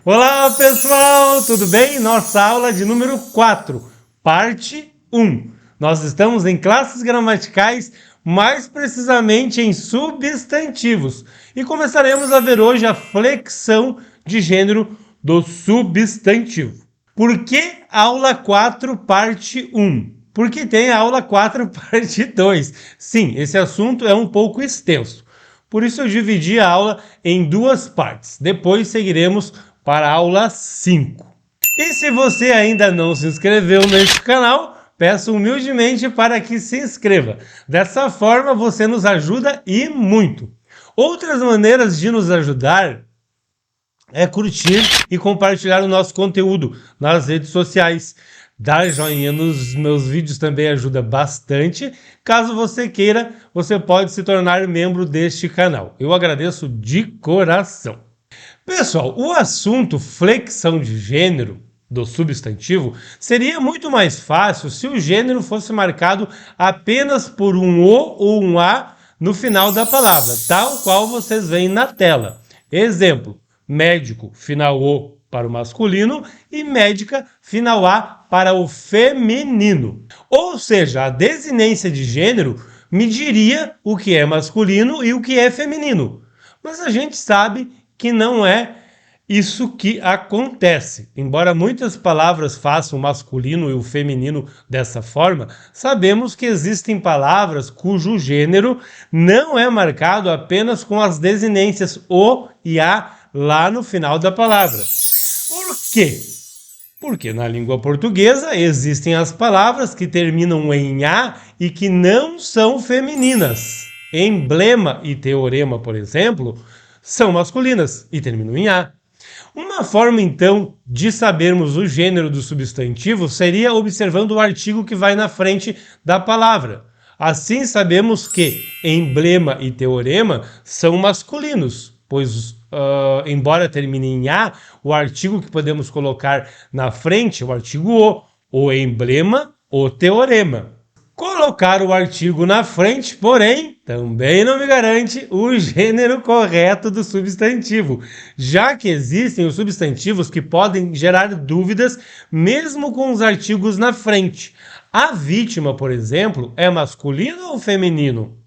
Olá pessoal, tudo bem? Nossa aula de número 4, parte 1. Nós estamos em classes gramaticais, mais precisamente em substantivos. E começaremos a ver hoje a flexão de gênero do substantivo. Por que aula 4, parte 1? Porque tem a aula 4, parte 2. Sim, esse assunto é um pouco extenso. Por isso eu dividi a aula em duas partes. Depois seguiremos para a aula 5. E se você ainda não se inscreveu neste canal, peço humildemente para que se inscreva. Dessa forma você nos ajuda e muito. Outras maneiras de nos ajudar é curtir e compartilhar o nosso conteúdo nas redes sociais. Dar joinha nos meus vídeos também ajuda bastante. Caso você queira, você pode se tornar membro deste canal. Eu agradeço de coração. Pessoal, o assunto flexão de gênero do substantivo seria muito mais fácil se o gênero fosse marcado apenas por um O ou um A no final da palavra, tal qual vocês veem na tela. Exemplo, médico, final O para o masculino e médica, final A para o feminino. Ou seja, a desinência de gênero me diria o que é masculino e o que é feminino. Mas a gente sabe que não é isso que acontece. Embora muitas palavras façam o masculino e o feminino dessa forma, sabemos que existem palavras cujo gênero não é marcado apenas com as desinências O e A lá no final da palavra. Por quê? Porque na língua portuguesa existem as palavras que terminam em A e que não são femininas. Emblema e teorema, por exemplo, são masculinas e terminam em A. Uma forma, então, de sabermos o gênero do substantivo seria observando o artigo que vai na frente da palavra. Assim, sabemos que emblema e teorema são masculinos, pois, embora termine em A, o artigo que podemos colocar na frente é o artigo o emblema, o teorema. Colocar o artigo na frente, porém, também não me garante o gênero correto do substantivo, já que existem os substantivos que podem gerar dúvidas mesmo com os artigos na frente. A vítima, por exemplo, é masculino ou feminino?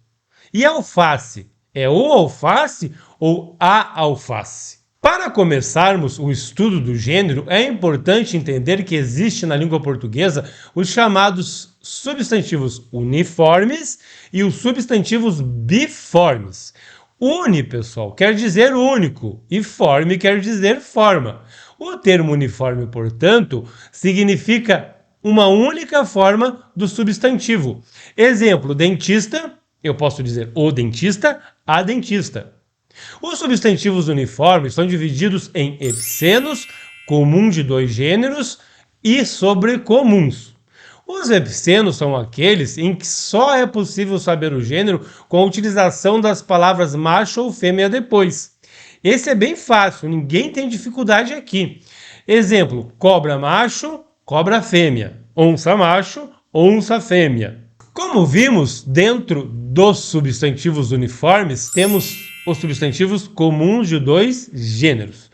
E alface? É o alface ou a alface? Para começarmos o estudo do gênero, é importante entender que existe na língua portuguesa os chamados substantivos uniformes e os substantivos biformes. Uni, pessoal, quer dizer único e forme quer dizer forma. O termo uniforme, portanto, significa uma única forma do substantivo. Exemplo, dentista, eu posso dizer o dentista, a dentista. Os substantivos uniformes são divididos em epicenos, comum de dois gêneros, e sobrecomuns. Os epicenos são aqueles em que só é possível saber o gênero com a utilização das palavras macho ou fêmea depois. Esse é bem fácil, ninguém tem dificuldade aqui. Exemplo, cobra macho, cobra fêmea. Onça macho, onça fêmea. Como vimos, dentro dos substantivos uniformes, temos os substantivos comuns de dois gêneros,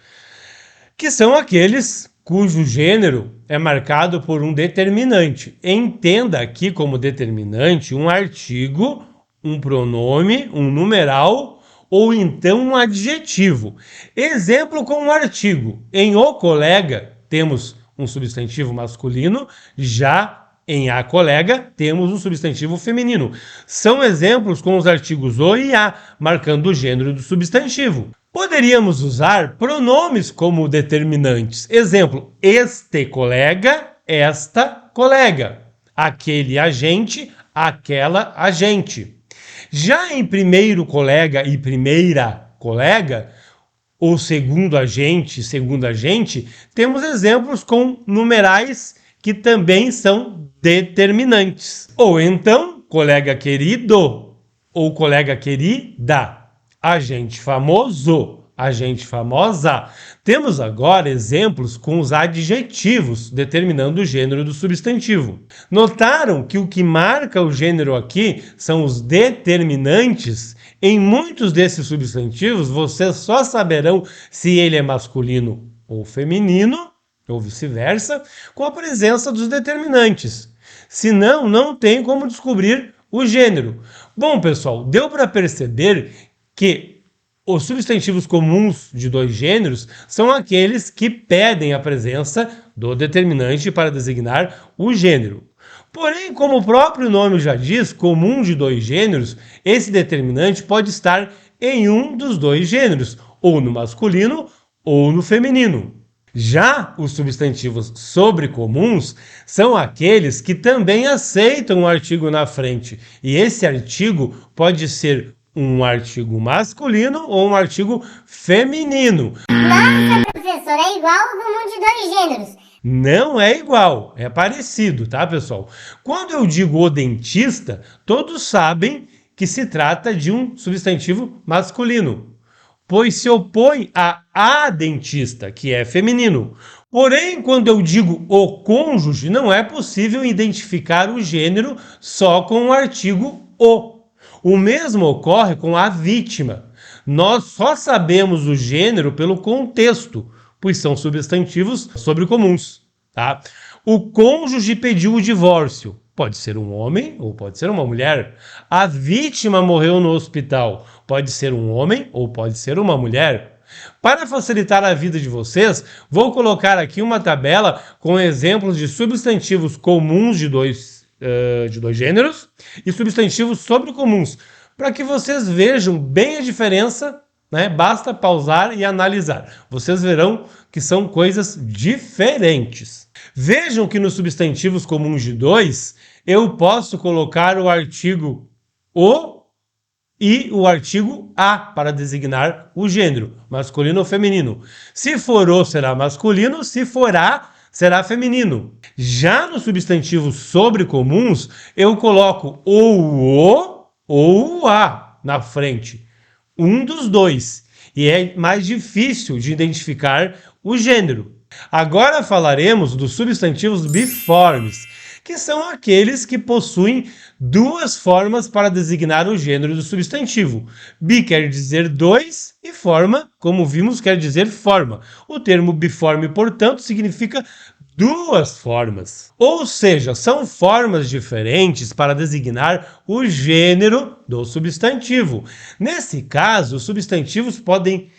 que são aqueles cujo gênero é marcado por um determinante. Entenda aqui como determinante um artigo, um pronome, um numeral ou então um adjetivo. Exemplo com um artigo. Em o colega, temos um substantivo masculino, já em a colega, temos um substantivo feminino. São exemplos com os artigos o e a, marcando o gênero do substantivo. Poderíamos usar pronomes como determinantes. Exemplo, este colega, esta colega. Aquele agente, aquela agente. Já em primeiro colega e primeira colega, ou segundo agente, segunda agente, temos exemplos com numerais que também são determinantes. Ou então, colega querido ou colega querida. Agente famoso, agente famosa. Temos agora exemplos com os adjetivos, determinando o gênero do substantivo. Notaram que o que marca o gênero aqui são os determinantes? Em muitos desses substantivos, vocês só saberão se ele é masculino ou feminino, ou vice-versa, com a presença dos determinantes. Senão, não tem como descobrir o gênero. Bom, pessoal, deu para perceber que os substantivos comuns de dois gêneros são aqueles que pedem a presença do determinante para designar o gênero. Porém, como o próprio nome já diz, comum de dois gêneros, esse determinante pode estar em um dos dois gêneros, ou no masculino ou no feminino. Já os substantivos sobrecomuns são aqueles que também aceitam o artigo na frente, e esse artigo pode ser um artigo masculino ou um artigo feminino. Nossa, professor, é igual ao comum de dois gêneros. Não é igual, é parecido, tá, pessoal? Quando eu digo o dentista, todos sabem que se trata de um substantivo masculino, pois se opõe a dentista, que é feminino. Porém, quando eu digo o cônjuge, não é possível identificar o gênero só com o artigo o. O mesmo ocorre com a vítima. Nós só sabemos o gênero pelo contexto, pois são substantivos sobrecomuns, tá? O cônjuge pediu o divórcio. Pode ser um homem ou pode ser uma mulher. A vítima morreu no hospital. Pode ser um homem ou pode ser uma mulher. Para facilitar a vida de vocês, vou colocar aqui uma tabela com exemplos de substantivos comuns de dois gêneros e substantivos sobrecomuns, para que vocês vejam bem a diferença, né? Basta pausar e analisar. Vocês verão que são coisas diferentes. Vejam que nos substantivos comuns de dois, eu posso colocar o artigo o e o artigo a para designar o gênero, masculino ou feminino. Se for o, será masculino, se for a, será feminino. Já nos substantivos sobrecomuns, eu coloco ou o ou o a na frente. Um dos dois. E é mais difícil de identificar o gênero. Agora falaremos dos substantivos biformes, que são aqueles que possuem duas formas para designar o gênero do substantivo. Bi quer dizer dois e forma, como vimos, quer dizer forma. O termo biforme, portanto, significa duas formas. Ou seja, são formas diferentes para designar o gênero do substantivo. Nesse caso, os substantivos podem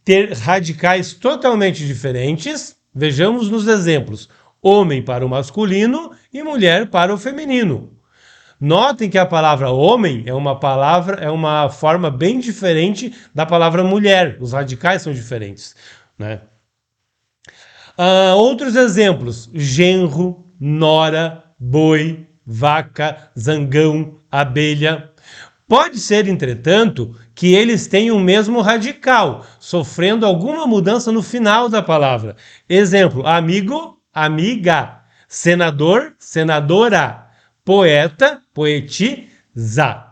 ter radicais totalmente diferentes. Vejamos nos exemplos: homem para o masculino e mulher para o feminino. Notem que a palavra homem é uma forma bem diferente da palavra mulher. Os radicais são diferentes, né? Outros exemplos: genro, nora, boi, vaca, zangão, abelha. Pode ser, entretanto, que eles tenham o mesmo radical, sofrendo alguma mudança no final da palavra. Exemplo: amigo, amiga, senador, senadora, poeta, poetisa.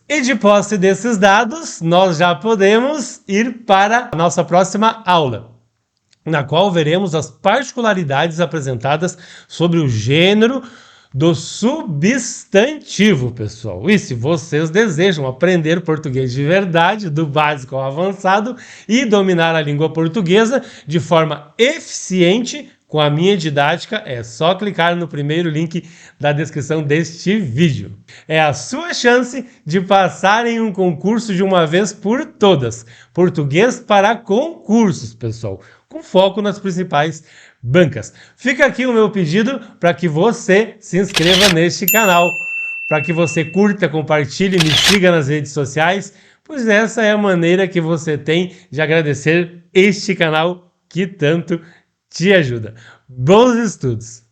E de posse desses dados, nós já podemos ir para a nossa próxima aula, na qual veremos as particularidades apresentadas sobre o gênero do substantivo, pessoal. E se vocês desejam aprender português de verdade, do básico ao avançado, e dominar a língua portuguesa de forma eficiente, com a minha didática, é só clicar no primeiro link da descrição deste vídeo. É a sua chance de passar em um concurso de uma vez por todas. Português para concursos, pessoal, com foco nas principais bancas. Fica aqui o meu pedido para que você se inscreva neste canal, para que você curta, compartilhe, me siga nas redes sociais, pois essa é a maneira que você tem de agradecer este canal que tanto te ajuda. Bons estudos!